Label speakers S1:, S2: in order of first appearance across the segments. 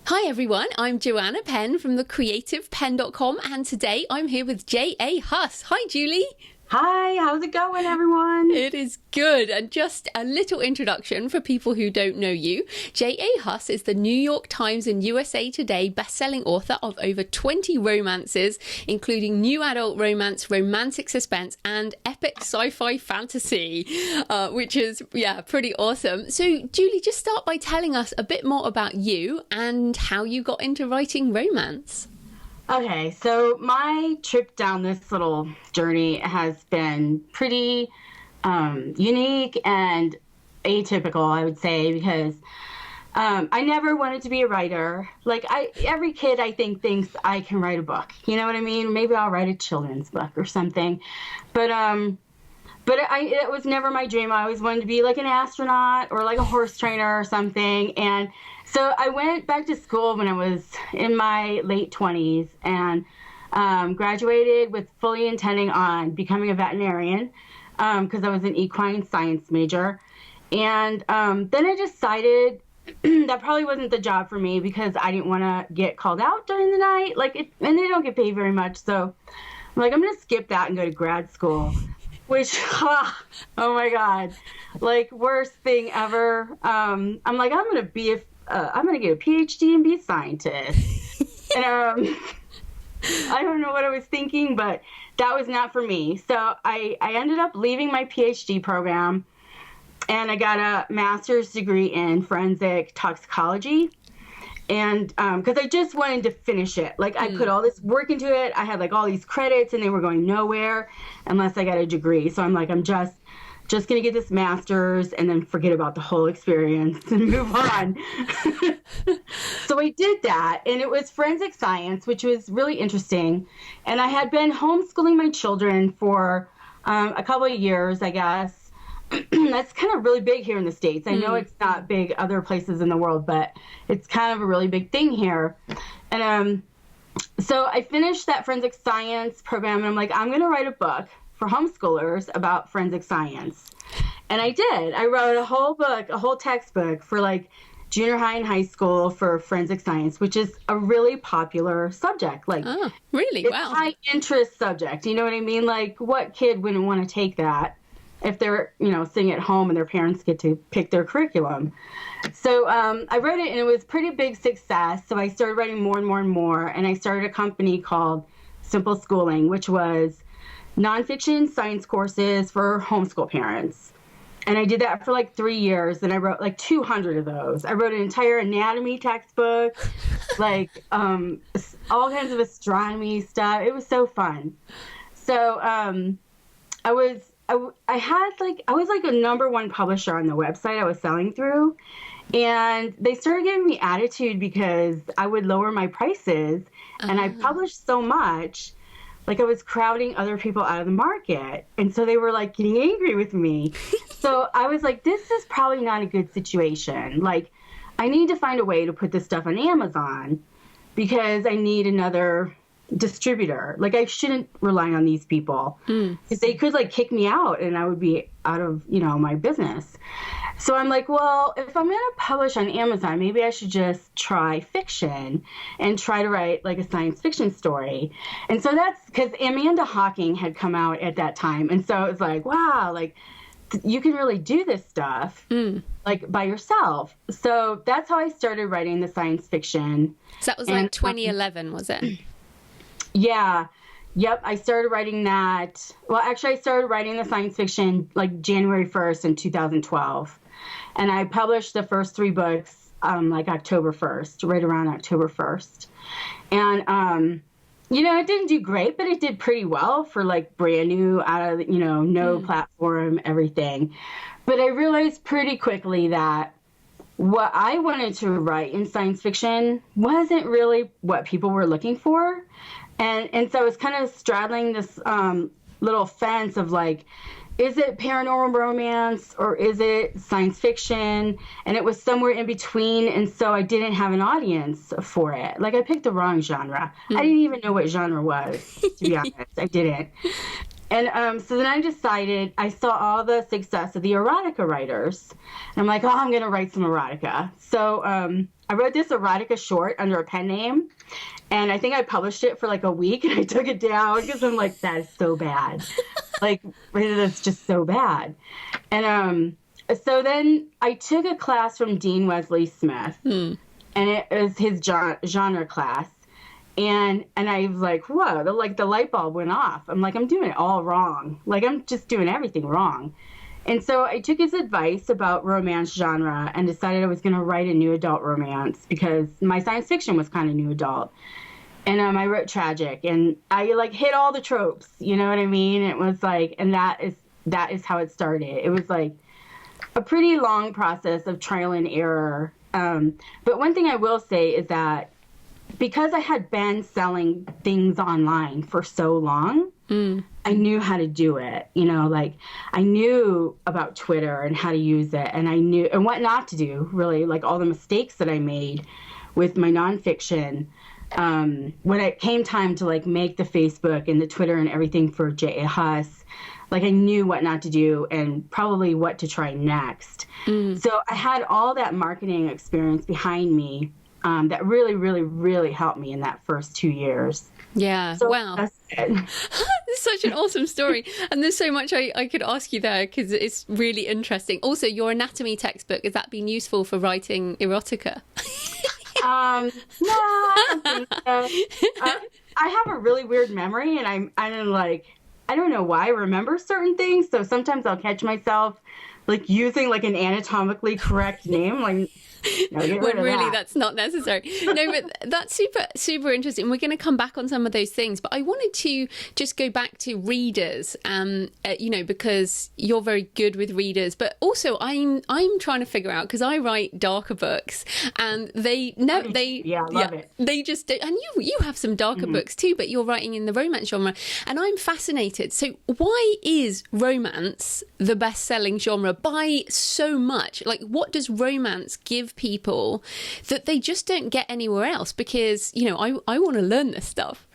S1: Hi everyone, I'm Joanna Penn from thecreativepenn.com, and today I'm here with J.A. Huss. Hi Julie.
S2: Hi, how's it going, everyone?
S1: It is good. And just a little introduction for people who don't know you. J.A. Huss is the New York Times and USA Today bestselling author of over 20 romances, including new adult romance, romantic suspense, and epic sci-fi fantasy, which is, pretty awesome. So, Julie, just start by telling us a bit more about you and how you got into writing romance.
S2: Okay, so my trip down this little journey has been pretty unique and atypical, I would say, because I never wanted to be a writer. Like, every kid, I think, thinks I can write a book. You know what I mean? Maybe I'll write a children's book or something. But it was never my dream. I always wanted to be like an astronaut or like a horse trainer or something. And so I went back to school when I was in my late 20s and graduated with fully intending on becoming a veterinarian because I was an equine science major. And then I decided that probably wasn't the job for me because I didn't want to get called out during the night. And they don't get paid very much. So I'm like, I'm going to skip that and go to grad school. Which, oh my God, like worst thing ever. I'm like, I'm going to get a PhD and be a scientist. And I don't know what I was thinking, but that was not for me. So I ended up leaving my PhD program and I got a master's degree in forensic toxicology. And because I just wanted to finish it. Like, I put all this work into it. I had like all these credits and they were going nowhere unless I got a degree. So I'm like, I'm just going to get this master's and then forget about the whole experience and move on. So I did that, and it was forensic science, which was really interesting. And I had been homeschooling my children for a couple of years, I guess. That's kind of really big here in the States. I know it's not big other places in the world, but it's kind of a really big thing here. And so I finished that forensic science program, and I'm like, I'm going to write a book for homeschoolers about forensic science. And I did. I wrote a whole book, a whole textbook for like junior high and high school for forensic science, which is a really popular subject. Like,
S1: oh, really?
S2: It's
S1: wow.
S2: a high interest subject. You know what I mean? Like, what kid wouldn't want to take that if they're, sitting at home and their parents get to pick their curriculum? So I wrote it, and it was pretty big success. So I started writing more and more and more. And I started a company called Simple Schooling, which was nonfiction science courses for homeschool parents. And I did that for like 3 years. And I wrote like 200 of those. I wrote an entire anatomy textbook, like all kinds of astronomy stuff. It was so fun. So I was like a number one publisher on the website I was selling through. And they started giving me attitude because I would lower my prices. And I published so much, like I was crowding other people out of the market. And so they were like getting angry with me. So I was like, this is probably not a good situation. Like, I need to find a way to put this stuff on Amazon because I need another distributor. Like, I shouldn't rely on these people because they could like kick me out and I would be out of, my business. So I'm like, well, if I'm going to publish on Amazon, maybe I should just try fiction and try to write like a science fiction story. And so that's because Amanda Hawking had come out at that time. And so it was like, wow, like you can really do this stuff like by yourself. So that's how I started writing the science fiction.
S1: So that was like 2011, was it?
S2: Yeah. Yep. I started writing that. Well, actually, I started writing the science fiction like January 1st in 2012. And I published the first 3 books like October 1st, right around October 1st. And, it didn't do great, but it did pretty well for like brand new, out of, no platform, everything. But I realized pretty quickly that what I wanted to write in science fiction wasn't really what people were looking for. And so I was kind of straddling this little fence of like, is it paranormal romance or is it science fiction? And it was somewhere in between. And so I didn't have an audience for it. Like, I picked the wrong genre. I didn't even know what genre was, to be honest. I didn't. And so then I decided, I saw all the success of the erotica writers. And I'm like, oh, I'm going to write some erotica. So I wrote this erotica short under a pen name. And I think I published it for like a week and I took it down because I'm like, that is so bad. Like, that's just so bad. And so then I took a class from Dean Wesley Smith. And it was his genre class. And I was like, whoa, the light bulb went off. I'm like, I'm doing it all wrong. Like, I'm just doing everything wrong. And so I took his advice about romance genre and decided I was going to write a new adult romance because my science fiction was kind of new adult. And I wrote tragic, and I like hit all the tropes. You know what I mean? It was like, and that is how it started. It was like a pretty long process of trial and error. But one thing I will say is that because I had been selling things online for so long, I knew how to do it. You know, like I knew about Twitter and how to use it, and I knew and what not to do, really, like all the mistakes that I made with my nonfiction. When it came time to like make the Facebook and the Twitter and everything for J.A. Huss, like I knew what not to do and probably what to try next. So I had all that marketing experience behind me. That really, really, really helped me in that first 2 years.
S1: Yeah.
S2: So
S1: wow.
S2: That's it.
S1: It's such an awesome story. And there's so much I could ask you there because it's really interesting. Also, your anatomy textbook, has that been useful for writing erotica?
S2: No, I don't think so. I have a really weird memory, and I'm like, I don't know why I remember certain things. So sometimes I'll catch myself like using like an anatomically correct name, like. No,
S1: when really that's not necessary. No, but that's super interesting. We're going to come back on some of those things, but I wanted to just go back to readers, you know, because you're very good with readers, but also I'm trying to figure out, because I write darker books, and love it. They just do, and you have some darker books too, but you're writing in the romance genre, and I'm fascinated. So why is romance the best-selling genre by so much? Like, what does romance give people that they just don't get anywhere else? Because, you know, I want to learn this stuff.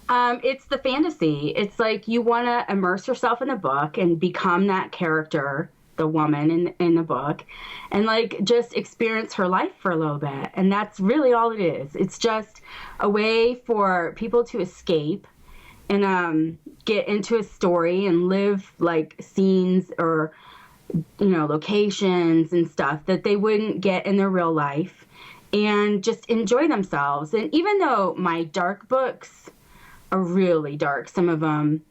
S2: It's the fantasy. It's like you want to immerse yourself in the book and become that character, the woman in the book, and like just experience her life for a little bit. And that's really all it is. It's just a way for people to escape and get into a story and live like scenes or, you know, locations and stuff that they wouldn't get in their real life, and just enjoy themselves. And even though my dark books are really dark, some of them,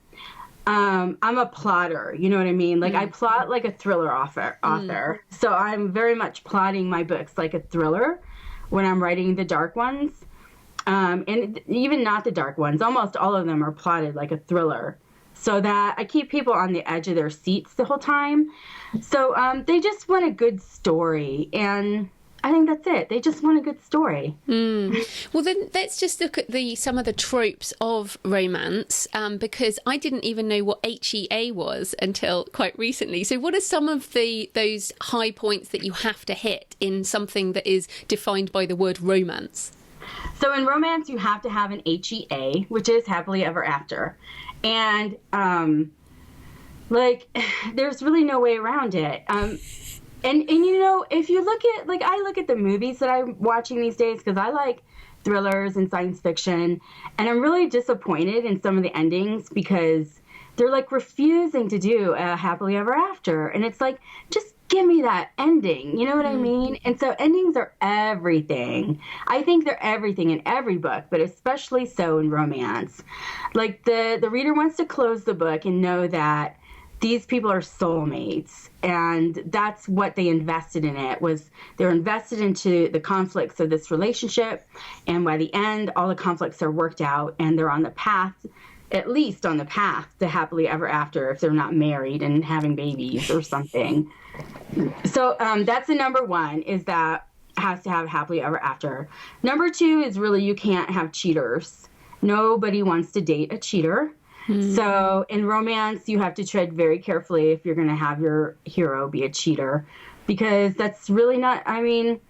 S2: I'm a plotter, you know what I mean? Like I plot like a thriller author. So I'm very much plotting my books like a thriller when I'm writing the dark ones. And even not the dark ones, almost all of them are plotted like a thriller, so that I keep people on the edge of their seats the whole time. So they just want a good story, and I think that's it. They just want a good story.
S1: Well, then let's just look at some of the tropes of romance, because I didn't even know what HEA was until quite recently. So what are some of those high points that you have to hit in something that is defined by the word romance?
S2: So in romance, you have to have an HEA, which is happily ever after. And, like, there's really no way around it. And you know, if you look at, like, I look at the movies that I'm watching these days, because I like thrillers and science fiction, and I'm really disappointed in some of the endings because they're, like, refusing to do a happily ever after. And it's like, just give me that ending. You know what I mean? And so endings are everything. I think they're everything in every book, but especially so in romance. Like the reader wants to close the book and know that these people are soulmates, and that's what they invested in it. Was they're invested into the conflicts of this relationship, and by the end all the conflicts are worked out and they're on the path, at least on the path to happily ever after, if they're not married and having babies or something. So that's the number one, is that has to have happily ever after. Number two is really, you can't have cheaters. Nobody wants to date a cheater. So in romance, you have to tread very carefully if you're going to have your hero be a cheater, because that's really not, I mean,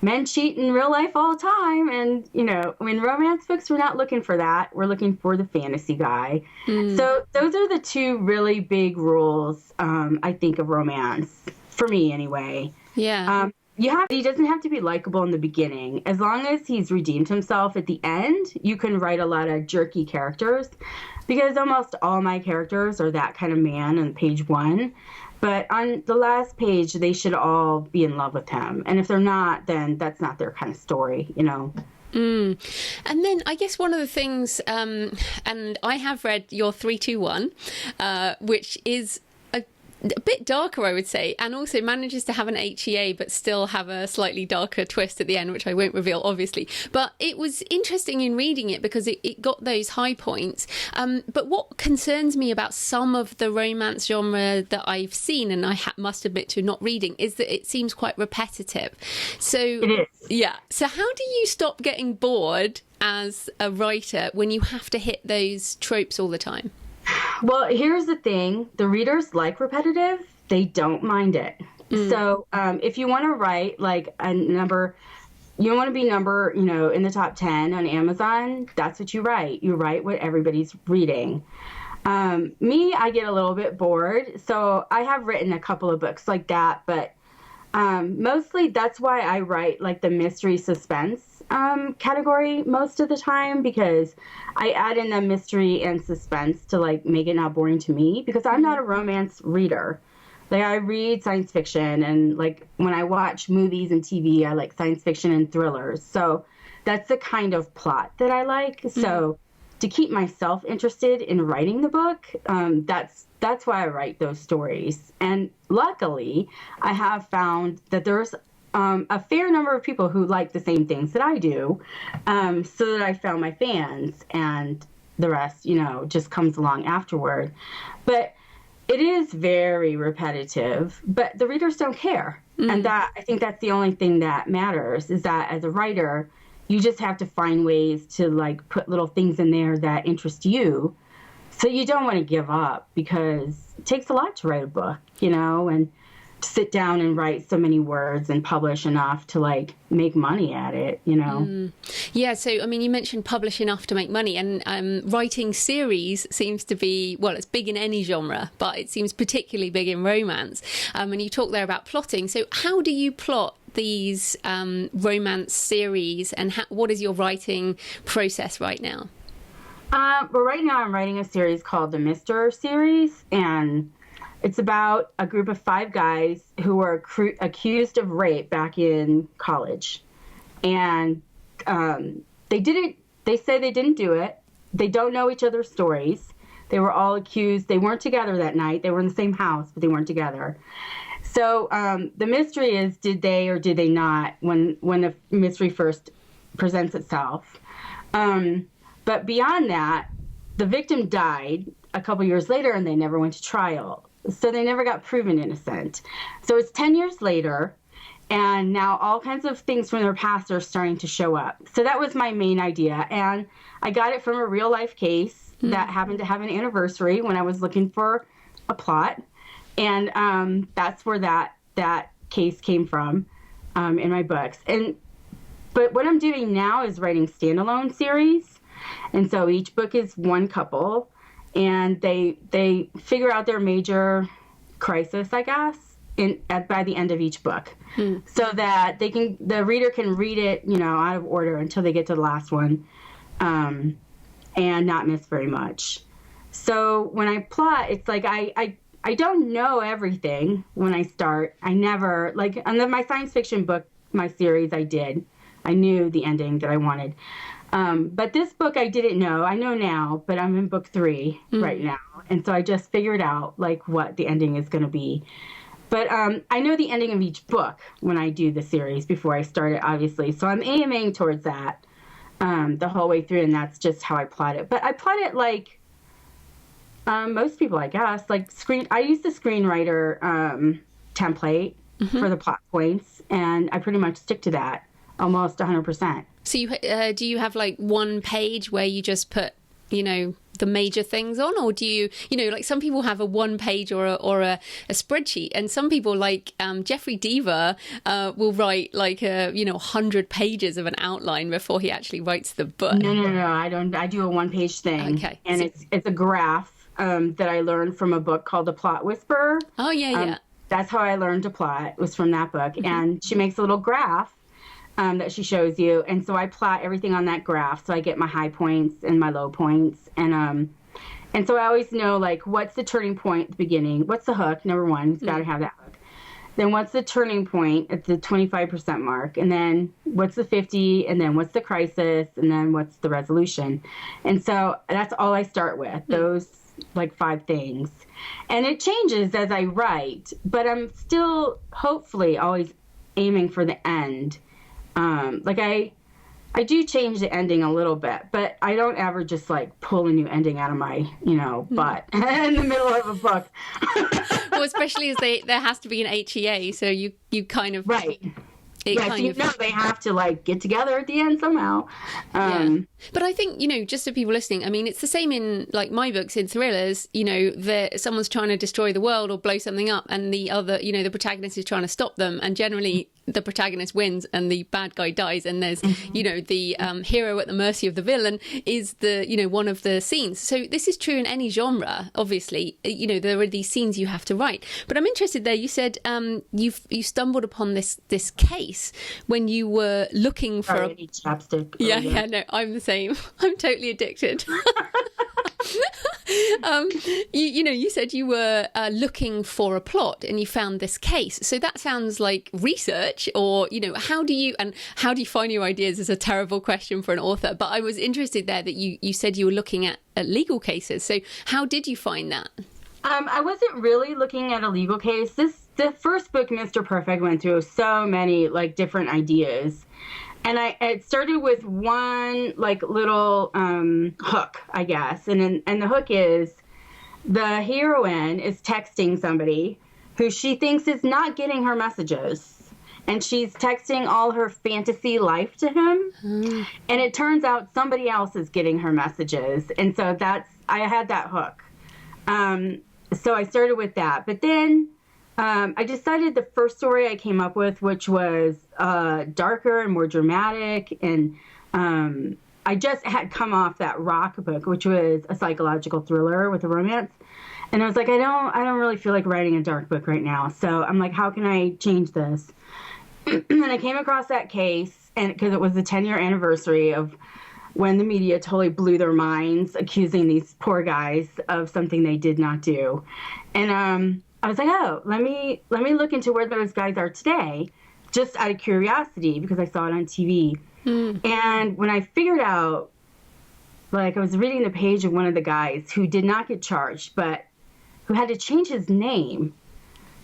S2: men cheat in real life all the time. And, in romance books, we're not looking for that. We're looking for the fantasy guy. So those are the two really big rules, I think, of romance, for me anyway.
S1: Yeah.
S2: He doesn't have to be likable in the beginning. As long as he's redeemed himself at the end, you can write a lot of jerky characters, because almost all my characters are that kind of man on page 1. But on the last page, they should all be in love with him. And if they're not, then that's not their kind of story,
S1: And then I guess one of the things, and I have read your 321, which is a bit darker, I would say, and also manages to have an HEA but still have a slightly darker twist at the end, which I won't reveal, obviously. But it was interesting in reading it because it got those high points. But what concerns me about some of the romance genre that I've seen, and I must admit to not reading, is that it seems quite repetitive. So
S2: it is.
S1: Yeah. So how do you stop getting bored as a writer when you have to hit those tropes all the time?
S2: Well, here's the thing. The readers like repetitive. They don't mind it. So if you want to write like a number, you want to be number, in the top 10 on Amazon, that's what you write. You write what everybody's reading. Me, I get a little bit bored. So I have written a couple of books like that, but mostly that's why I write like the mystery suspense category most of the time, because I add in the mystery and suspense to like make it not boring to me, because I'm not a romance reader. Like, I read science fiction, and like when I watch movies and TV, I like science fiction and thrillers. So that's the kind of plot that I like. So to keep myself interested in writing the book, that's why I write those stories. And luckily, I have found that there's a fair number of people who like the same things that I do, so that I found my fans, and the rest, just comes along afterward. But it is very repetitive, but the readers don't care. And I think that's the only thing that matters, is that as a writer, you just have to find ways to like put little things in there that interest you. So you don't want to give up, because it takes a lot to write a book, and sit down and write so many words and publish enough to like make money at it,
S1: Yeah, so I mean, you mentioned publish enough to make money, and writing series seems to be, well, it's big in any genre, but it seems particularly big in romance. And you talk there about plotting. So how do you plot these romance series, and what is your writing process right now?
S2: Well, right now I'm writing a series called the Mr. series, and it's about a group of 5 guys who were accused of rape back in college. And they say they didn't do it. They don't know each other's stories. They were all accused. They weren't together that night. They were in the same house, but they weren't together. So the mystery is, did they or did they not, when the mystery first presents itself. But beyond that, the victim died a couple years later, and they never went to trial. So they never got proven innocent. So it's 10 years later, and now all kinds of things from their past are starting to show up. So that was my main idea. And I got it from a real life case that happened to have an anniversary when I was looking for a plot. And that's where that case came from in my books. But what I'm doing now is writing standalone series. And so each book is one couple, and they figure out their major crisis, I guess, by the end of each book, so that the reader can read it, out of order until they get to the last one, and not miss very much. So when I plot, it's like I don't know everything when I start. I never, like on my science fiction book, my series, I knew the ending that I wanted. But this book I didn't know. I know now, but I'm in book 3 right now. And so I just figured out like what the ending is going to be. But I know the ending of each book when I do the series before I start it, obviously. So I'm aiming towards that the whole way through, and that's just how I plot it. But I plot it like most people, I guess. Like I use the screenwriter template for the plot points, and I pretty much stick to that almost 100%.
S1: So do you have like one page where you just put the major things on, or do you like some people have a 1 page or a spreadsheet, and some people like Jeffrey Deaver will write like 100 pages of an outline before he actually writes the book.
S2: No, I don't. I do a 1-page thing.
S1: Okay.
S2: And it's a graph that I learned from a book called The Plot Whisperer.
S1: Oh yeah.
S2: That's how I learned to plot, was from that book. And she makes a little graph that she shows you, and so I plot everything on that graph, so I get my high points and my low points, and so I always know, like, what's the turning point at the beginning, what's the hook, number one, you've got to have that hook, then what's the turning point at the 25% mark, and then what's the 50, and then what's the crisis, and then what's the resolution. And so that's all I start with, those like 5 things, and it changes as I write, but I'm still hopefully always aiming for the end. Like I do change the ending a little bit, but I don't ever just like pull a new ending out of my, butt in the middle of a book.
S1: Well, especially as there has to be an HEA, so you kind of
S2: right. They have to like get together at the end somehow.
S1: But I think, just for people listening, I mean, it's the same in like my books, in thrillers, someone's trying to destroy the world or blow something up, and the other, the protagonist is trying to stop them, and generally the protagonist wins and the bad guy dies, and there's the hero at the mercy of the villain is the one of the scenes. So this is true in any genre. Obviously, there are these scenes you have to write. But I'm interested there, you said you stumbled upon this case when you were looking for
S2: chapstick.
S1: Yeah, no, I'm the same. I'm totally addicted. You said you were looking for a plot and you found this case. So that sounds like research, or how do you find your ideas is a terrible question for an author. But I was interested there that you said you were looking at legal cases. So how did you find that?
S2: I wasn't really looking at a legal case. The first book, Mr. Perfect, went through so many like different ideas. And it started with one like little hook, I guess. And the hook is the heroine is texting somebody who she thinks is not getting her messages. And she's texting all her fantasy life to him. Mm. And it turns out somebody else is getting her messages. And so I had that hook. So I started with that. But then I decided the first story I came up with, which was darker and more dramatic, and I just had come off that Rock book, which was a psychological thriller with a romance, and I was like, I don't really feel like writing a dark book right now. So I'm like, how can I change this? And I came across that case, and because it was the 10-year anniversary of when the media totally blew their minds, accusing these poor guys of something they did not do, and I was like, oh, let me look into where those guys are today, just out of curiosity, because I saw it on TV. Mm. And when I figured out, like, I was reading the page of one of the guys who did not get charged, but who had to change his name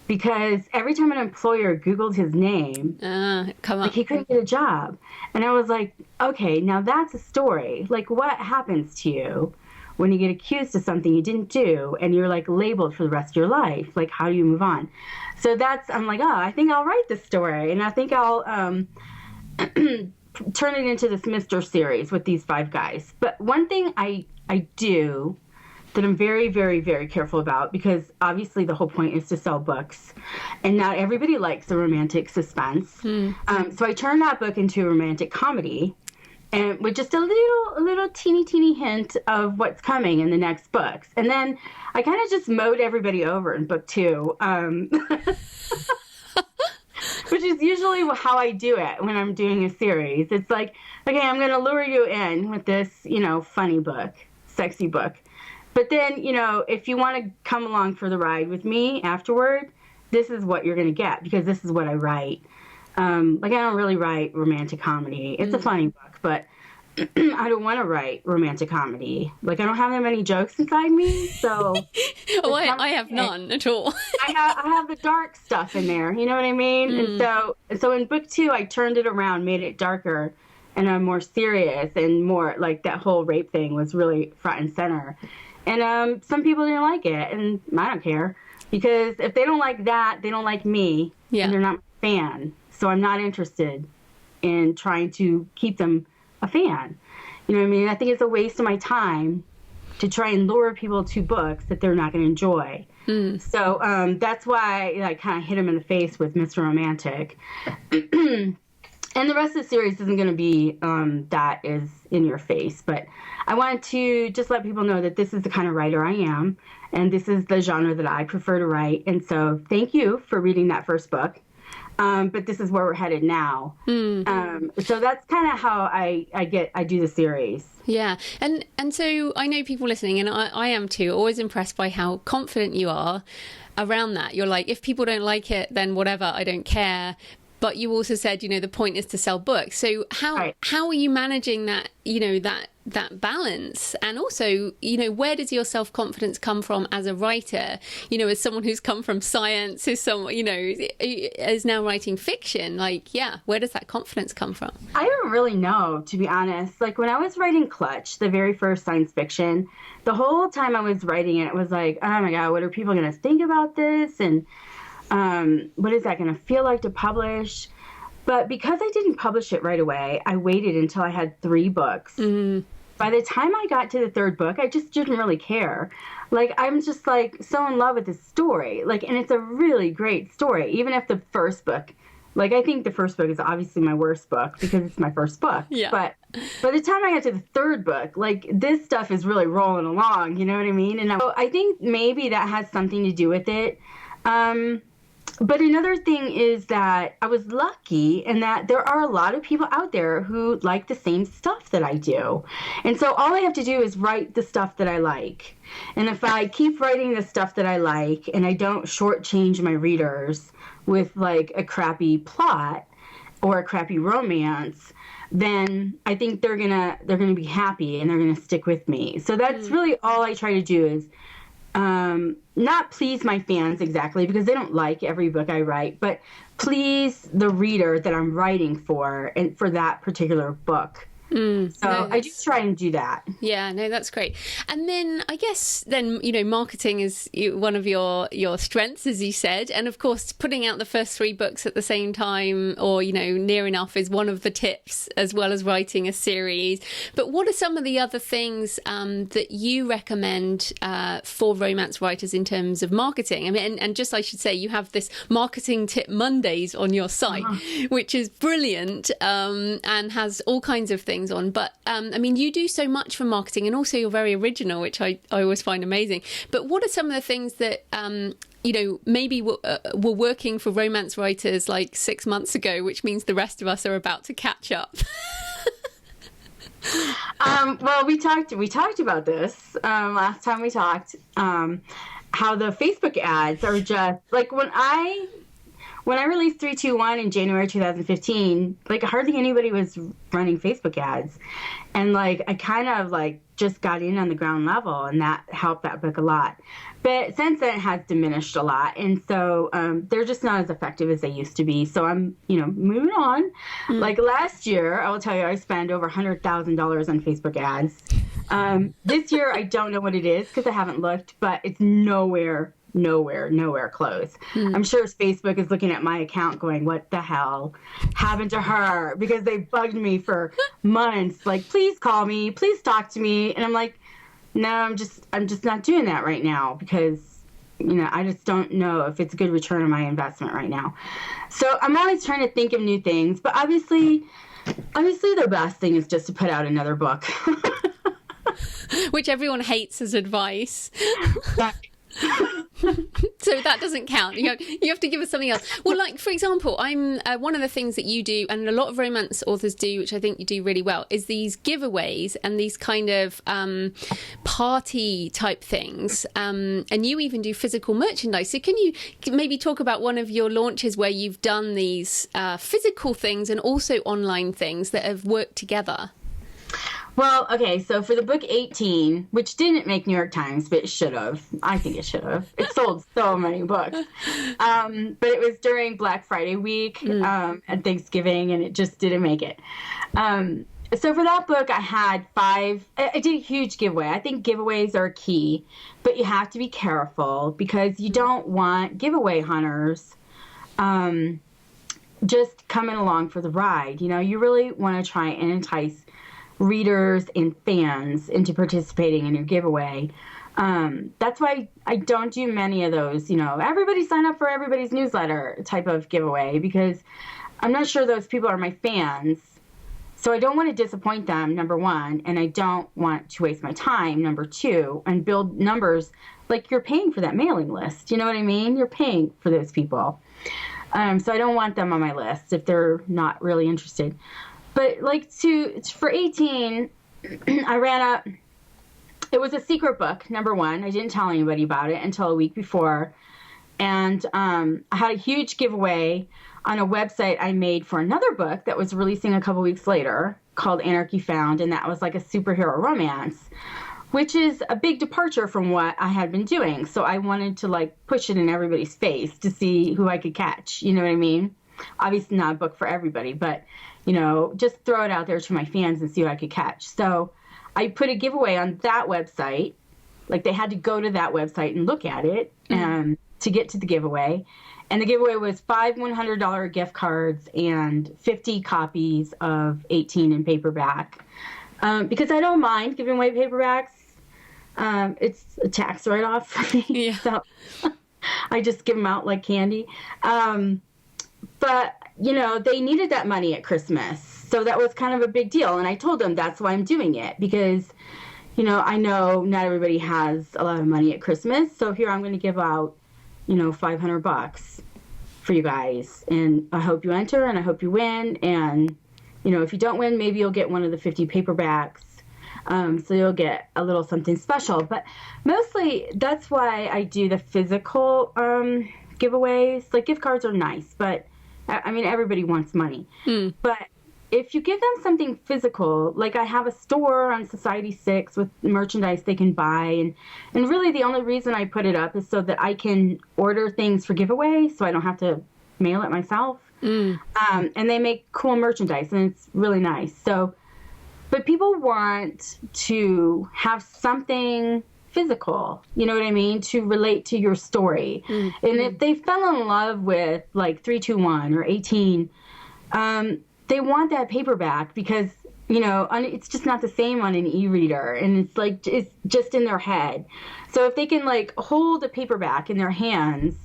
S2: because every time an employer Googled his name, like, he couldn't get a job. And I was like, okay, now that's a story. Like, what happens to you when you get accused of something you didn't do and you're like labeled for the rest of your life? Like, how do you move on? So I'm like, oh, I think I'll write this story, and I think I'll turn it into this Mr. series with these 5 guys. But one thing I do that I'm very, very, very careful about, because obviously the whole point is to sell books, and not everybody likes a romantic suspense. So I turned that book into a romantic comedy, and with just a little teeny hint of what's coming in the next books. And then I kind of just mowed everybody over in book 2, which is usually how I do it when I'm doing a series. It's like, okay, I'm going to lure you in with this, funny book, sexy book. But then, if you want to come along for the ride with me afterward, this is what you're going to get, because this is what I write. Like, I don't really write romantic comedy. It's a funny book, but I don't want to write romantic comedy. Like, I don't have that many jokes inside me, so...
S1: I have none at all.
S2: I have the dark stuff in there, you know what I mean? And so in book 2, I turned it around, made it darker and more serious, and more, like, that whole rape thing was really front and center. And some people didn't like it, and I don't care, because if they don't like that, they don't like me, and they're not my fan. So I'm not interested in trying to keep them a fan. You know what I mean? I think it's a waste of my time to try and lure people to books that they're not going to enjoy. So that's why I kind of hit him in the face with Mr. Romantic. And the rest of the series isn't going to be that is in your face. But I wanted to just let people know that this is the kind of writer I am. And this is the genre that I prefer to write. And so thank you for reading that first book. But this is where we're headed now. So that's kind of how I do the series.
S1: Yeah. And so I know people listening, and I am too, always impressed by how confident you are around that. You're like, if people don't like it, then whatever, I don't care. But you also said, the point is to sell books. So how are you managing that, that balance? And also, where does your self-confidence come from as a writer? As someone who's come from science, as someone, is now writing fiction, where does that confidence come from?
S2: I don't really know, to be honest. Like when I was writing Clutch, the very first science fiction, the whole time I was writing it was like, oh my God, what are people going to think about this? And what is that going to feel like to publish? But because I didn't publish it right away, I waited until I had 3 books. By the time I got to the 3rd book, I just didn't really care. Like, I'm just so in love with this story. And it's a really great story, even if the first book, I think the first book is obviously my worst book because it's my first book.
S1: Yeah.
S2: But by the time I got to the 3rd book, this stuff is really rolling along, you know what I mean? And I think maybe that has something to do with it. But another thing is that I was lucky in that there are a lot of people out there who like the same stuff that I do. And so all I have to do is write the stuff that I like. And if I keep writing the stuff that I like and I don't shortchange my readers with a crappy plot or a crappy romance, then I think they're gonna be happy and they're gonna stick with me. So that's really all I try to do is not please my fans exactly because they don't like every book I write, but please the reader that I'm writing for and for that particular book. I do try and do that.
S1: Yeah, no, that's great. And then I guess marketing is one of your strengths, as you said. And of course, putting out the first 3 books at the same time or, near enough is one of the tips, as well as writing a series. But what are some of the other things that you recommend for romance writers in terms of marketing? I mean, and just I should say, you have this Marketing Tip Mondays on your site, which is brilliant and has all kinds of things on, but you do so much for marketing, and also you're very original, which I always find amazing. But what are some of the things that maybe were working for romance writers 6 months ago, which means the rest of us are about to catch up?
S2: Well, we talked about this last time we talked, how the Facebook ads are just when I released 321 in January 2015, hardly anybody was running Facebook ads. And I kind of just got in on the ground level, and that helped that book a lot. But since then it has diminished a lot. And so they're just not as effective as they used to be. So I'm, moving on. Last year, I will tell you, I spent over $100,000 on Facebook ads. This year, I don't know what it is because I haven't looked, but it's nowhere close. I'm sure Facebook is looking at my account going, what the hell happened to her? Because they bugged me for months, please call me, please talk to me. And I'm like, no, I'm just not doing that right now because, I just don't know if it's a good return on my investment right now. So I'm always trying to think of new things, but obviously the best thing is just to put out another book.
S1: Which everyone hates as advice. So that doesn't count. You have to give us something else. Well, for example, I'm one of the things that you do, and a lot of romance authors do, which I think you do really well, is these giveaways and these kind of party type things. And you even do physical merchandise. So can you maybe talk about one of your launches where you've done these physical things and also online things that have worked together?
S2: Well, okay, so for the book 18, which didn't make New York Times, but it should have. I think it should have. It sold so many books. But it was during Black Friday week and Thanksgiving, and it just didn't make it. So for that book, I had 5. I did a huge giveaway. I think giveaways are key, but you have to be careful because you don't want giveaway hunters just coming along for the ride. You really want to try and entice readers and fans into participating in your giveaway. That's why I don't do many of those, everybody sign up for everybody's newsletter type of giveaway, because I'm not sure those people are my fans. So I don't want to disappoint them, number one, and I don't want to waste my time, number two, and build numbers. Like, you're paying for that mailing list. You know what I mean? You're paying for those people. So I don't want them on my list if they're not really interested. But like for 18, I ran up. It was a secret book, number one. I didn't tell anybody about it until a week before. And I had a huge giveaway on a website I made for another book that was releasing a couple weeks later called Anarchy Found. And that was like a superhero romance, which is a big departure from what I had been doing. So I wanted to like push it in everybody's face to see who I could catch. You know what I mean? Obviously not a book for everybody, but, just throw it out there to my fans and see what I could catch. So I put a giveaway on that website. Like, they had to go to that website and look at it to get to the giveaway. And the giveaway was 5 $100 gift cards and 50 copies of 18 in paperback. Because I don't mind giving away paperbacks. It's a tax write-off for me.
S1: Yeah.
S2: So I just give them out like candy. But, they needed that money at Christmas. So that was kind of a big deal. And I told them that's why I'm doing it. Because, I know not everybody has a lot of money at Christmas. So here I'm going to give out, $500 for you guys. And I hope you enter and I hope you win. And, if you don't win, maybe you'll get one of the 50 paperbacks. So you'll get a little something special. But mostly that's why I do the physical giveaways. Like, gift cards are nice, but I mean, everybody wants money. But if you give them something physical, like I have a store on Society 6 with merchandise they can buy. And really the only reason I put it up is so that I can order things for giveaway so I don't have to mail it myself. And they make cool merchandise and it's really nice. So, but people want to have something physical, you know what I mean, to relate to your story. And if they fell in love with like 321 or 18, they want that paperback because, it's just not the same on an e-reader. And it's like, it's just in their head. So if they can like hold a paperback in their hands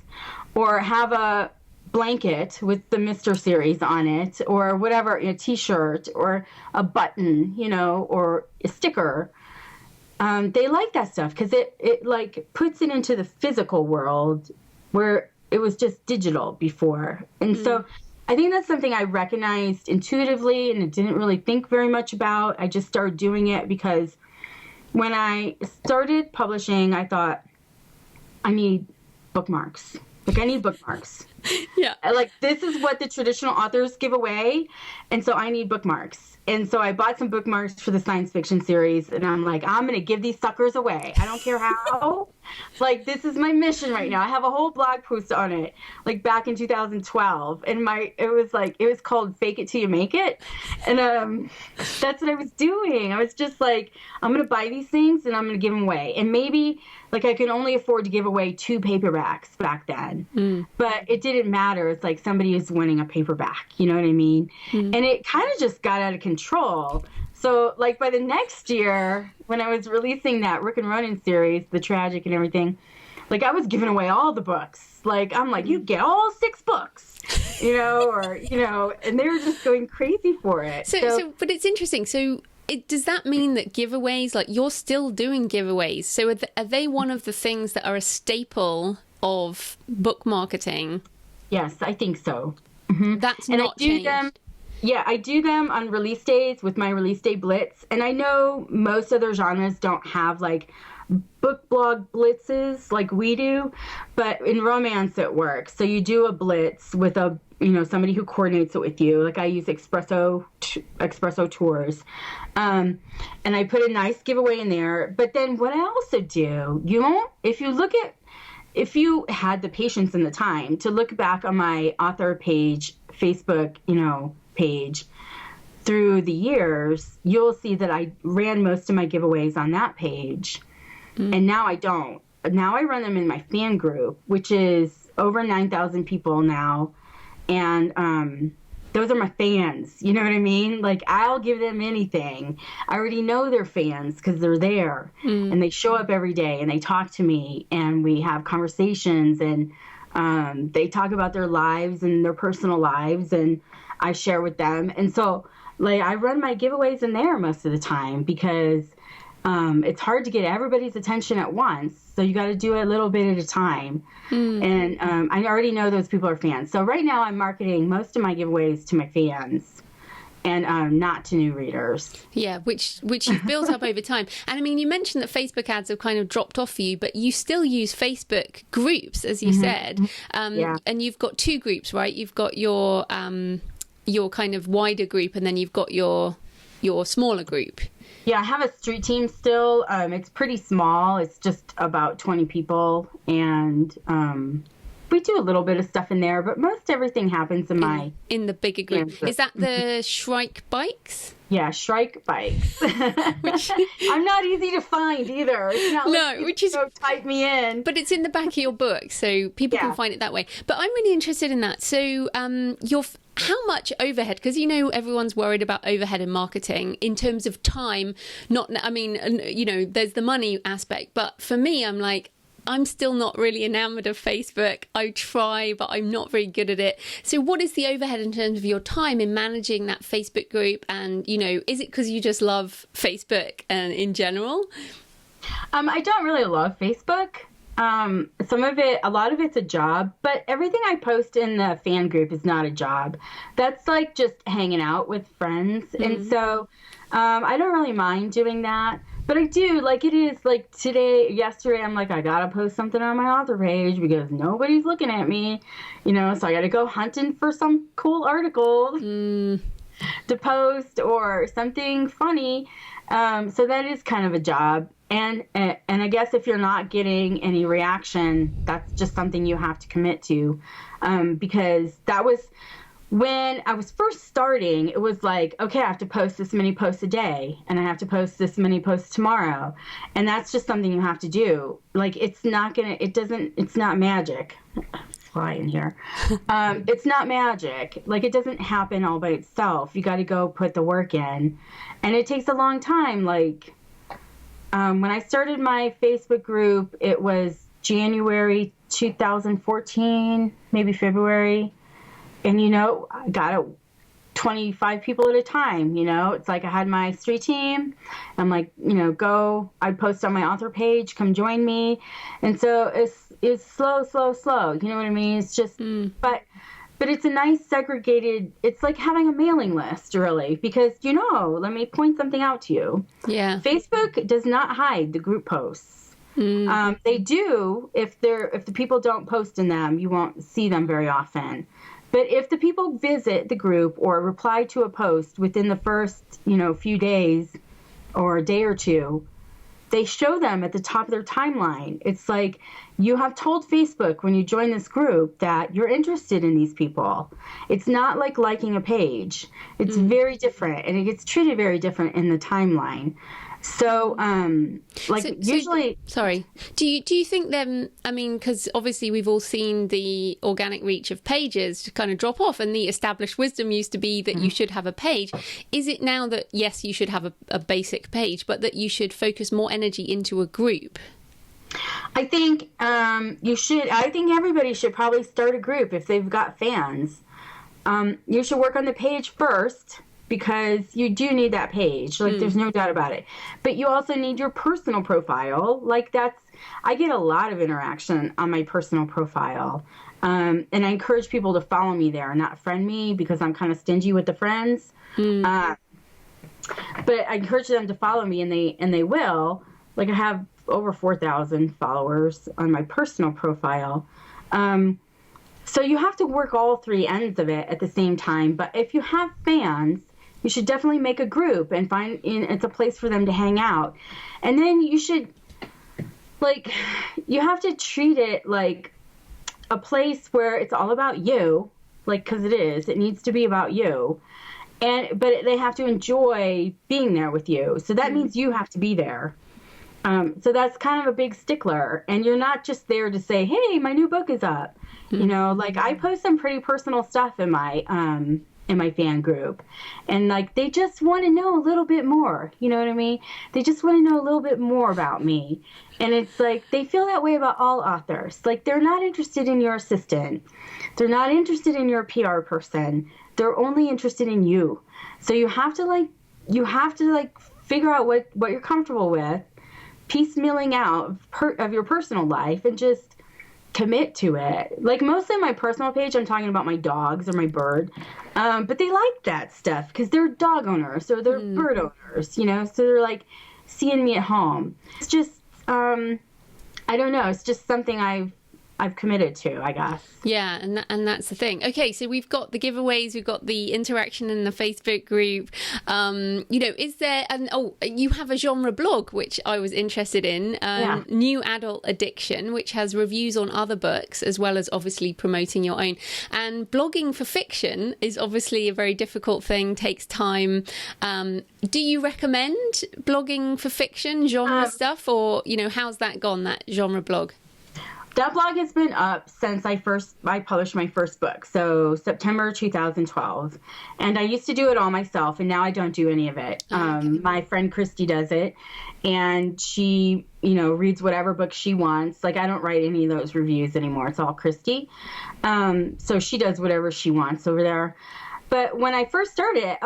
S2: or have a blanket with the Mr. series on it or whatever, a t-shirt or a button, or a sticker, they like that stuff because it like puts it into the physical world where it was just digital before. And so I think that's something I recognized intuitively and I didn't really think very much about. I just started doing it because when I started publishing, I thought, I need bookmarks. Like, I need bookmarks.
S1: Yeah.
S2: Like, this is what the traditional authors give away. And so I need bookmarks. And so I bought some bookmarks for the science fiction series. And I'm like, I'm going to give these suckers away. I don't care how. Like, this is my mission right now. I have a whole blog post on it, like back in 2012. And it was called Fake It Till You Make It. And that's what I was doing. I was just like, I'm going to buy these things and I'm going to give them away. And maybe like I could only afford to give away 2 paperbacks back then. But it didn't matter. It's like somebody is winning a paperback. You know what I mean? And it kind of just got out of control. So like by the next year, when I was releasing that Rick and Ronin series, the tragic and everything, like I was giving away all the books. Like, I'm like, you get all 6 books, and they were just going crazy for it.
S1: So but it's interesting. So does that mean that giveaways, like you're still doing giveaways? So are they one of the things that are a staple of book marketing?
S2: Yes, I think so.
S1: That's and not changed.
S2: I do them on release days with my release day blitz. And I know most other genres don't have like book blog blitzes like we do, but in romance it works. So you do a blitz with somebody who coordinates it with you. Like I use Espresso Tours. And I put a nice giveaway in there. But then what I also do, if you had the patience and the time to look back on my author page, Facebook, page through the years, you'll see that I ran most of my giveaways on that page. And now I don't. Now I run them in my fan group, which is over 9,000 people now. And those are my fans. You know what I mean? Like, I'll give them anything. I already know they're fans because they're there and they show up every day and they talk to me and we have conversations and they talk about their lives and their personal lives and I share with them. And so, like, I run my giveaways in there most of the time because it's hard to get everybody's attention at once. So you got to do it a little bit at a time. And I already know those people are fans. So right now I'm marketing most of my giveaways to my fans and not to new readers.
S1: Yeah, which you've built up over time. And I mean, you mentioned that Facebook ads have kind of dropped off for you, but you still use Facebook groups, as you said. And you've got 2 groups, right? You've got your kind of wider group and then you've got your smaller group.
S2: Yeah, I have a street team still. It's pretty small. It's just about 20 people. And we do a little bit of stuff in there, but most everything happens
S1: in the bigger group. Is that the Shrike Bikes?
S2: Yeah, Shrike Bikes. I'm not easy to find either. It's not like
S1: which is
S2: go type me in.
S1: But it's in the back of your book, so people can find it that way. But I'm really interested in that. So how much overhead, because everyone's worried about overhead in marketing in terms of time, there's the money aspect, but for me, I'm like, I'm still not really enamored of Facebook. I try, but I'm not very good at it. So what is the overhead in terms of your time in managing that Facebook group? And, is it because you just love Facebook and in general?
S2: I don't really love Facebook. A lot of it's a job, but everything I post in the fan group is not a job. That's like just hanging out with friends. And so, I don't really mind doing that, but I do, like, it is like yesterday, I'm like, I gotta post something on my author page because nobody's looking at me, so I gotta go hunting for some cool article to post or something funny. So that is kind of a job. And I guess if you're not getting any reaction, that's just something you have to commit to, because that was when I was first starting. It was like, okay, I have to post this many posts a day, and I have to post this many posts tomorrow, and that's just something you have to do. Like, it's not magic. Fly in here. It's not magic. Like, it doesn't happen all by itself. You got to go put the work in, and it takes a long time. Like, when I started my Facebook group, it was January 2014, maybe February. And, I got 25 people at a time, It's like I had my street team. I'm like, I'd post on my author page, come join me. And so it's slow. You know what I mean? It's just, but it's a nice segregated, it's like having a mailing list, really, because, let me point something out to you.
S1: Yeah.
S2: Facebook does not hide the group posts. They do. If the people don't post in them, you won't see them very often. But if the people visit the group or reply to a post within the first, few days or a day or two, they show them at the top of their timeline. It's like you have told Facebook when you join this group that you're interested in these people. It's not like liking a page. It's very different, and it gets treated very different in the timeline. So, usually...
S1: Sorry. Do you think then, because obviously we've all seen the organic reach of pages kind of drop off, and the established wisdom used to be that you should have a page. Is it now that, yes, you should have a basic page, but that you should focus more energy into a group?
S2: I think you should. I think everybody should probably start a group if they've got fans. You should work on the page first, because you do need that page. Like, there's no doubt about it. But you also need your personal profile. Like, I get a lot of interaction on my personal profile. And I encourage people to follow me there, not friend me, because I'm kind of stingy with the friends. But I encourage them to follow me, and they will. Like, I have over 4,000 followers on my personal profile. So you have to work all 3 ends of it at the same time. But if you have fans, you should definitely make a group and find it's a place for them to hang out. And then you should, you have to treat it like a place where it's all about you, because it needs to be about you. But they have to enjoy being there with you. So that means you have to be there. So that's kind of a big stickler. And you're not just there to say, hey, my new book is up. I post some pretty personal stuff in my in my fan group, and like they just want to know a little bit more, you know what I mean? They just want to know a little bit more about me. And it's like they feel that way about all authors. Like they're not interested in your assistant, they're not interested in your PR person, they're only interested in you. So you have to figure out what you're comfortable with, piecemealing out of your personal life, and just commit to it. Like mostly on my personal page, I'm talking about my dogs or my bird. But they like that stuff because they're dog owners or they're bird owners, you know, so they're like seeing me at home. It's just, I don't know. It's just something I've committed to, I guess.
S1: Yeah, and that's the thing. Okay, so we've got the giveaways, we've got the interaction in the Facebook group. You know, is there you have a genre blog which I was interested in, New Adult Addiction, which has reviews on other books as well as obviously promoting your own. And blogging for fiction is obviously a very difficult thing, takes time. Do you recommend blogging for fiction genre stuff, or you know, how's that gone, that genre blog?
S2: That blog has been up since I published my first book, so September 2012. And I used to do it all myself, and now I don't do any of it. My friend Christy does it, and she, you know, reads whatever book she wants. Like, I don't write any of those reviews anymore. It's all Christy. So she does whatever she wants over there. But when I first started,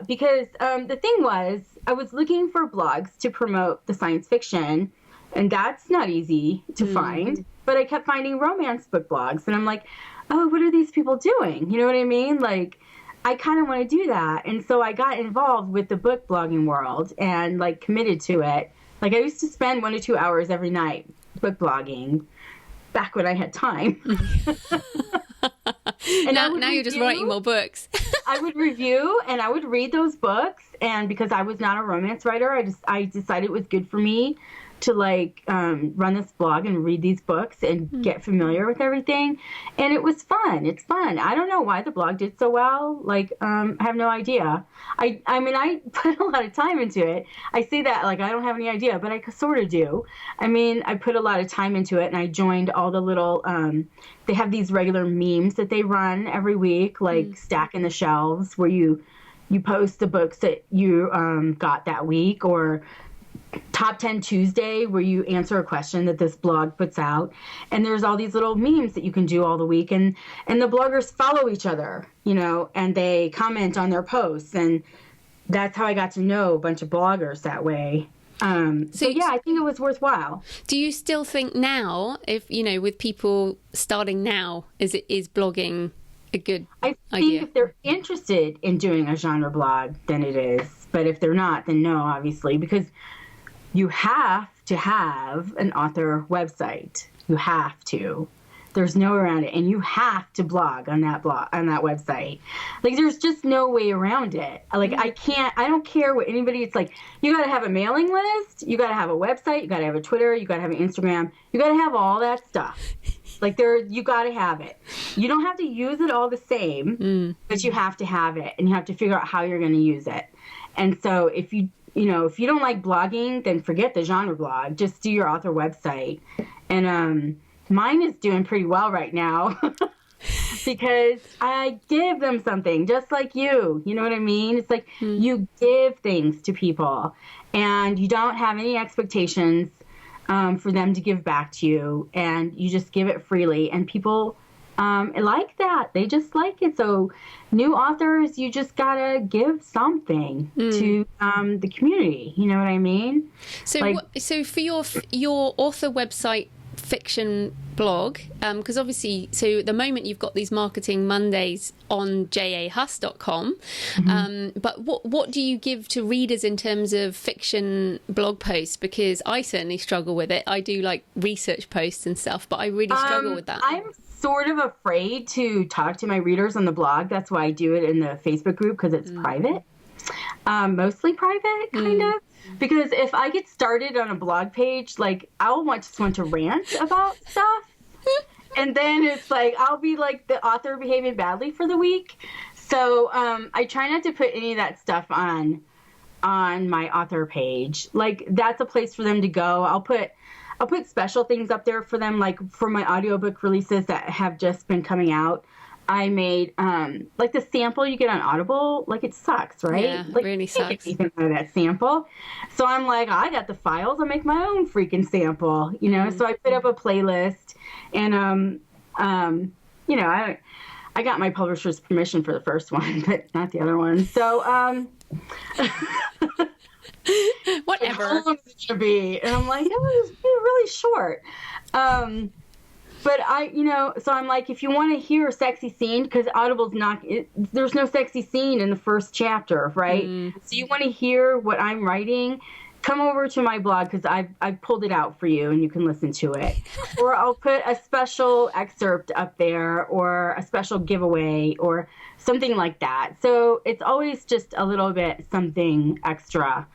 S2: because the thing was, I was looking for blogs to promote the science fiction, and that's not easy to find. But I kept finding romance book blogs. And I'm like, oh, what are these people doing? You know what I mean? Like, I kind of want to do that. And so I got involved with the book blogging world and, like, committed to it. Like, I used to spend 1 to 2 hours every night book blogging back when I had time. And
S1: now you're just writing more books.
S2: I would review and I would read those books. And because I was not a romance writer, I decided it was good for me to like run this blog and read these books and get familiar with everything. And it was fun. It's fun. I don't know why the blog did so well. Like, I have no idea. I mean, I put a lot of time into it. I say that like I don't have any idea, but I sort of do. I mean, I put a lot of time into it, and I joined all the little, they have these regular memes that they run every week, like stacking the shelves, where you post the books that you got that week, or Top 10 Tuesday, where you answer a question that this blog puts out. And there's all these little memes that you can do all the week. And the bloggers follow each other, you know, and they comment on their posts. And that's how I got to know a bunch of bloggers that way. So yeah, I think it was worthwhile.
S1: Do you still think now, if, you know, with people starting now, is blogging a good idea?
S2: I think if they're interested in doing a genre blog, then it is. But if they're not, then no, obviously, because you have to have an author website. You have to. There's no way around it. And you have to blog on that website. Like, there's just no way around it. Like, I don't care what anybody, it's like, you got to have a mailing list. You got to have a website. You got to have a Twitter. You got to have an Instagram. You got to have all that stuff. Like, you got to have it. You don't have to use it all the same, but you have to have it. And you have to figure out how you're going to use it. And so if you don't like blogging, then forget the genre blog. Just do your author website. And mine is doing pretty well right now because I give them something, just like you. You know what I mean? It's like you give things to people, and you don't have any expectations for them to give back to you, and you just give it freely. And people like that. They just like it. So new authors, you just gotta give something to the community. You know what I mean?
S1: So, so for your author website fiction blog, because obviously, so at the moment you've got these Marketing Mondays on jahuss.com, but what do you give to readers in terms of fiction blog posts? Because I certainly struggle with it. I do like research posts and stuff, but I really struggle with that.
S2: I'm sort of afraid to talk to my readers on the blog. That's why I do it in the Facebook group, because it's private, mostly private, kind of. Because if I get started on a blog page, like, I'll just want to rant about stuff. And then it's like, I'll be like the author behaving badly for the week. So I try not to put any of that stuff on my author page. Like, that's a place for them to go. I'll put special things up there for them, like for my audiobook releases that have just been coming out. I made like the sample you get on Audible, like it sucks, right?
S1: Yeah,
S2: Like,
S1: really
S2: you can't
S1: sucks.
S2: get anything out of that sample. So I'm like, I got the files. I'll make my own freaking sample, you know? So I put up a playlist, and you know, I got my publisher's permission for the first one, but not the other one. So
S1: Whatever.
S2: how long is it gonna be? And I'm like, oh, it's really short. But so I'm like, if you want to hear a sexy scene, because Audible's there's no sexy scene in the first chapter, right? So you want to hear what I'm writing, come over to my blog, because I've pulled it out for you and you can listen to it. Or I'll put a special excerpt up there, or a special giveaway, or something like that. So it's always just a little bit something extra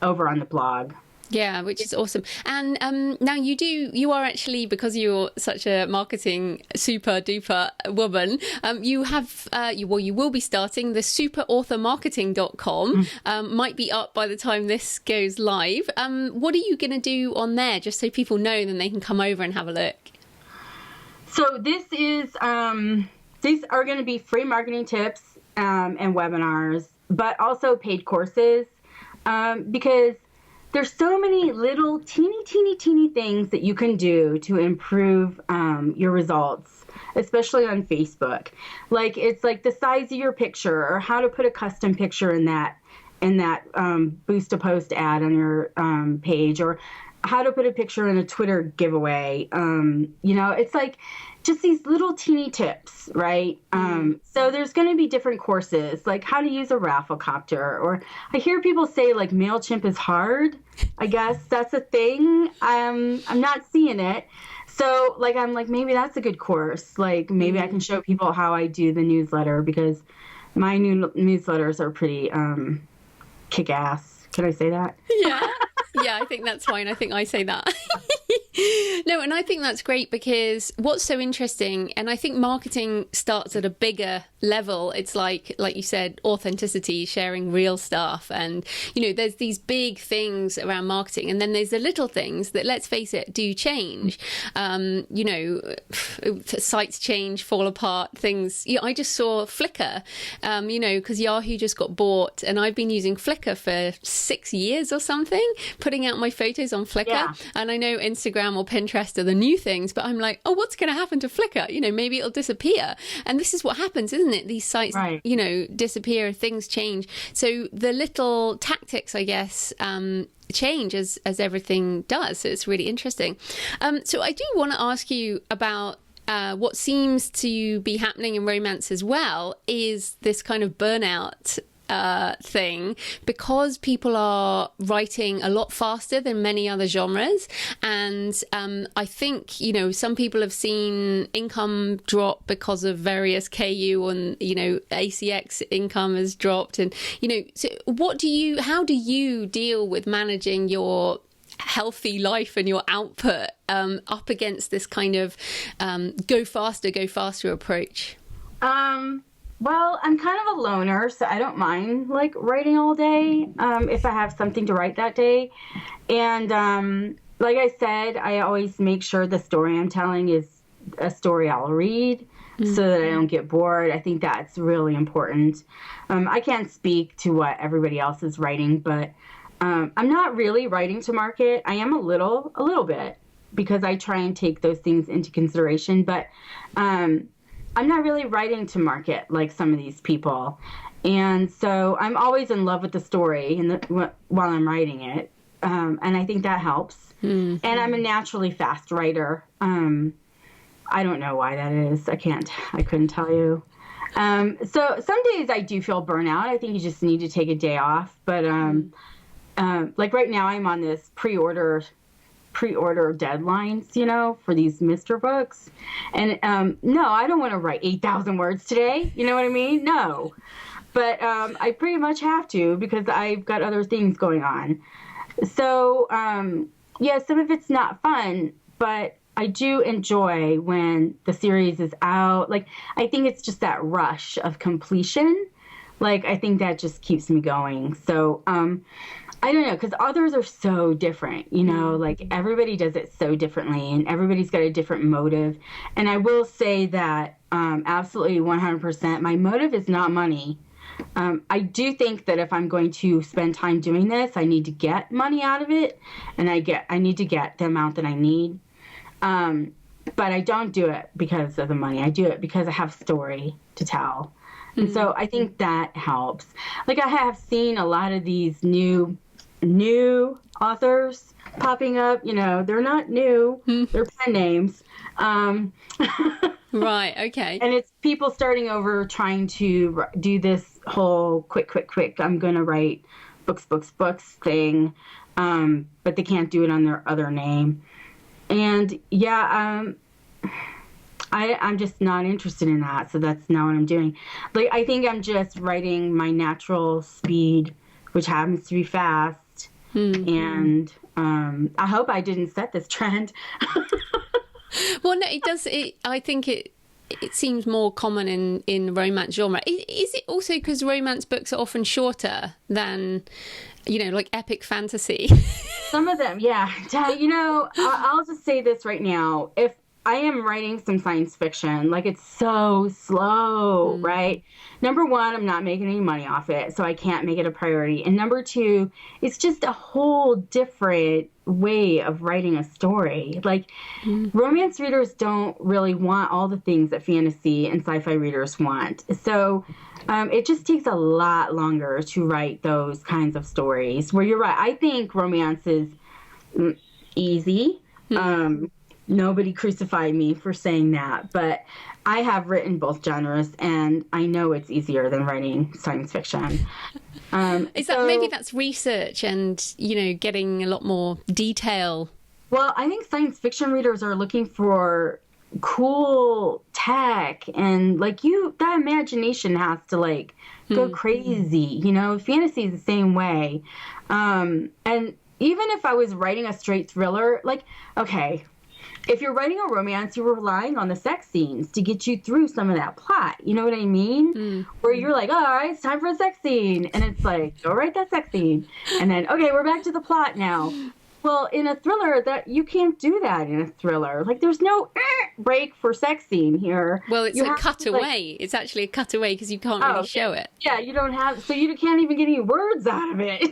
S2: over on the blog.
S1: Yeah, which is awesome. And now you are actually, because you're such a marketing super duper woman, you have, you will be starting the superauthormarketing.com, might be up by the time this goes live. What are you going to do on there, just so people know, then they can come over and have a look?
S2: So this is, these are going to be free marketing tips and webinars, but also paid courses, because there's so many little teeny things that you can do to improve your results, especially on Facebook. Like, it's like the size of your picture, or how to put a custom picture in that boost a post ad on your page, or how to put a picture in a Twitter giveaway. It's like just these little teeny tips, right? So there's going to be different courses, like how to use a Rafflecopter, or I hear people say like MailChimp is hard. I guess that's a thing. I'm not seeing it. So like, I'm like, maybe that's a good course. Like, maybe I can show people how I do the newsletter, because my new newsletters are pretty kick-ass. Can I say that?
S1: Yeah. Yeah, I think that's fine. I think I say that. No, and I think that's great, because what's so interesting, and I think marketing starts at a bigger level. It's like you said, authenticity, sharing real stuff. And, there's these big things around marketing. And then there's the little things that, let's face it, do change. Sites change, fall apart, things. I just saw Flickr, because Yahoo just got bought, and I've been using Flickr for 6 years or something, putting out my photos on Flickr. Yeah. And I know Instagram or Pinterest are the new things, but I'm like, oh, what's going to happen to Flickr? Maybe it'll disappear. And this is what happens, isn't it? These sites, right, disappear, things change. So the little tactics, I guess, change as everything does. So it's really interesting. So I do want to ask you about what seems to be happening in romance as well, is this kind of burnout thing, because people are writing a lot faster than many other genres. And I think, some people have seen income drop because of various KU, and, ACX income has dropped. And, so how do you deal with managing your healthy life and your output up against this kind of go faster approach?
S2: Well, I'm kind of a loner, so I don't mind like writing all day if I have something to write that day. And like I said, I always make sure the story I'm telling is a story I'll read, so that I don't get bored. I think that's really important. I can't speak to what everybody else is writing, but I'm not really writing to market. I am a little bit, because I try and take those things into consideration, but I'm not really writing to market like some of these people. And so I'm always in love with the story while I'm writing it. And I think that helps. Mm-hmm. And I'm a naturally fast writer. I don't know why that is. I couldn't tell you. So some days I do feel burnout. I think you just need to take a day off. But like right now I'm on this pre-order deadlines, for these Mr. books. And no, I don't want to write 8,000 words today. You know what I mean? No. But I pretty much have to, because I've got other things going on. So, some of it's not fun, but I do enjoy when the series is out. Like, I think it's just that rush of completion. Like, I think that just keeps me going. So, I don't know, because authors are so different, like everybody does it so differently, and everybody's got a different motive. And I will say that absolutely 100%. My motive is not money. I do think that if I'm going to spend time doing this, I need to get money out of it, and I need to get the amount that I need. But I don't do it because of the money. I do it because I have story to tell. And so I think that helps. Like, I have seen a lot of these new authors popping up. You know, they're not new. They're pen names.
S1: Right, okay.
S2: And it's people starting over trying to do this whole quick, I'm going to write books thing. But they can't do it on their other name. And I'm just not interested in that. So that's not what I'm doing. Like, I think I'm just writing my natural speed, which happens to be fast. And I hope I didn't set this trend.
S1: Well, no, it does. I think it seems more common in the romance genre. Is it also because romance books are often shorter than, like epic fantasy?
S2: Some of them, yeah. I'll just say this right now. If I am writing some science fiction, like, it's so slow, right? Number one, I'm not making any money off it, so I can't make it a priority. And number two, it's just a whole different way of writing a story. Like, romance readers don't really want all the things that fantasy and sci-fi readers want. So it just takes a lot longer to write those kinds of stories. Where you're right, I think romance is easy. Nobody crucified me for saying that, but I have written both genres, and I know it's easier than writing science fiction.
S1: Is that maybe that's research and, getting a lot more detail?
S2: Well, I think science fiction readers are looking for cool tech, and that imagination has to go crazy. Fantasy is the same way. And even if I was writing a straight thriller, okay, if you're writing a romance, you're relying on the sex scenes to get you through some of that plot. You know what I mean? Where you're like, all right, it's time for a sex scene. And it's like, go write that sex scene. And then, okay, we're back to the plot now. Well, in a thriller, that you can't do that in a thriller. Like, there's no break for sex scene here.
S1: Well, it's a cutaway. It's actually a cutaway because you can't really show it.
S2: Yeah, you don't have, so you can't even get any words out of it.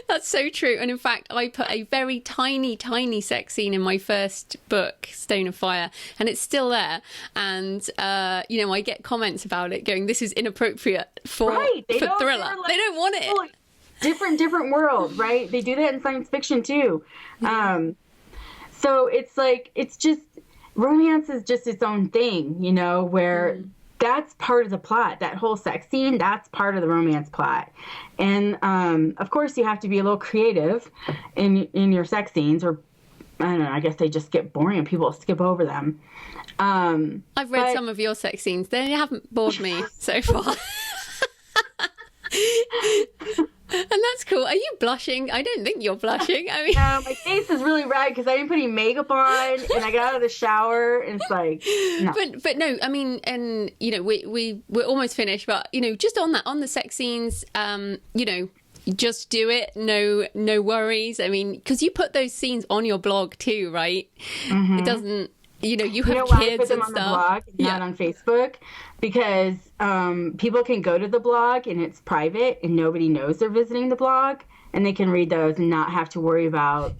S1: That's so true. And in fact, I put a very tiny sex scene in my first book, Stone of Fire, and it's still there. And, I get comments about it going, this is inappropriate for thriller. They don't want it.
S2: Different world, right? They do that in science fiction too. So it's just, romance is just its own thing, where that's part of the plot. That whole sex scene, that's part of the romance plot. And of course you have to be a little creative in your sex scenes, or I don't know, I guess they just get boring and people skip over them.
S1: I've read some of your sex scenes. They haven't bored me so far. And that's cool. Are you blushing? I don't think you're blushing. I mean,
S2: no, my face is really red because I didn't put any makeup on, and I got out of the shower, and it's like, no.
S1: But no, I mean, and we're almost finished, but just on the sex scenes, just do it. No worries. I mean, because you put those scenes on your blog too, right? It doesn't. You have
S2: why
S1: kids
S2: I put them
S1: and
S2: on
S1: stuff.
S2: The blog, not on Facebook, because people can go to the blog and it's private and nobody knows they're visiting the blog, and they can read those and not have to worry about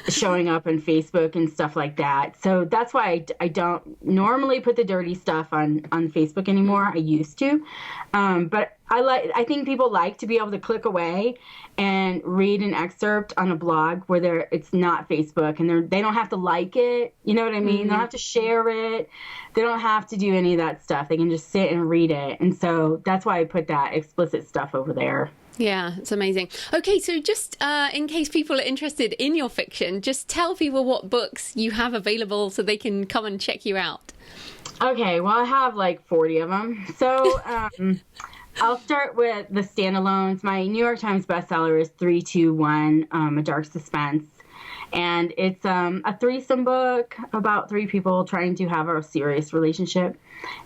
S2: showing up on Facebook and stuff like that. So that's why I don't normally put the dirty stuff on Facebook anymore. I used to, but I think people like to be able to click away and read an excerpt on a blog where it's not Facebook, and they don't have to like it. You know what I mean? They don't have to share it. They don't have to do any of that stuff. They can just sit and read it. And so that's why I put that explicit stuff over there.
S1: Yeah, it's amazing. Okay, so just in case people are interested in your fiction, just tell people what books you have available so they can come and check you out. Okay,
S2: well, I have 40 of them. So I'll start with the standalones. My New York Times bestseller is 321, A Dark Suspense. And it's a threesome book about three people trying to have a serious relationship.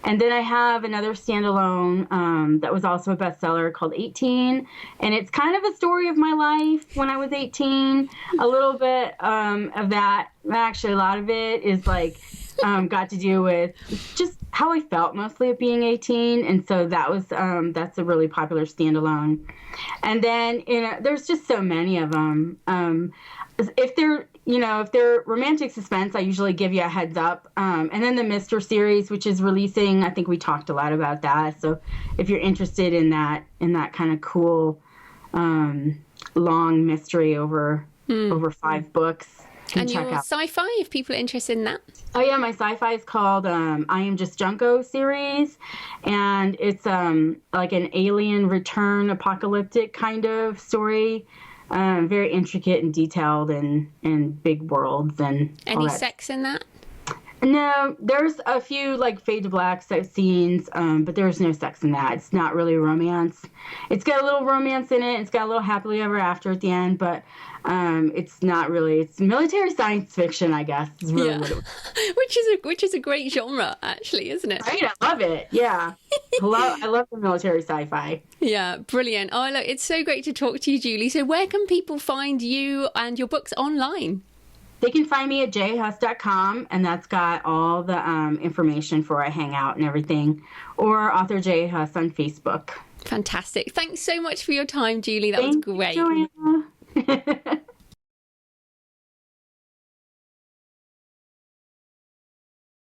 S2: And then I have another standalone that was also a bestseller called 18. And it's kind of a story of my life when I was 18. A little bit of that, actually a lot of it is got to do with just how I felt mostly at being 18. And so that was, that's a really popular standalone. And then, there's just so many of them. If they're romantic suspense, I usually give you a heads up. And then the Mr. series, which is releasing, I think we talked a lot about that. So if you're interested in that kind of cool, long mystery over 5 books,
S1: and your sci-fi, if people are interested in that.
S2: Oh yeah, my sci-fi is called I Am Just Junko series, and it's like an alien return apocalyptic kind of story. Very intricate and detailed and big worlds and
S1: any sex in that?
S2: No, there's a few like fade to black sex scenes, but there's no sex in that. It's not really romance. It's got a little romance in it. It's got a little happily ever after at the end, but it's not really. It's military science fiction, I guess. Is really what it
S1: which is a great genre, actually, isn't it?
S2: Right, I love it. Yeah, I love the military sci-fi.
S1: Yeah, brilliant. Oh, look, it's so great to talk to you, Julie. So, where can people find you and your books online?
S2: They can find me at jhuss.com, and that's got all the information for where I hang out and everything, or author J. Huss on Facebook.
S1: Fantastic. Thanks so much for your time, Julie. That was great.
S2: Thank you, Joanna.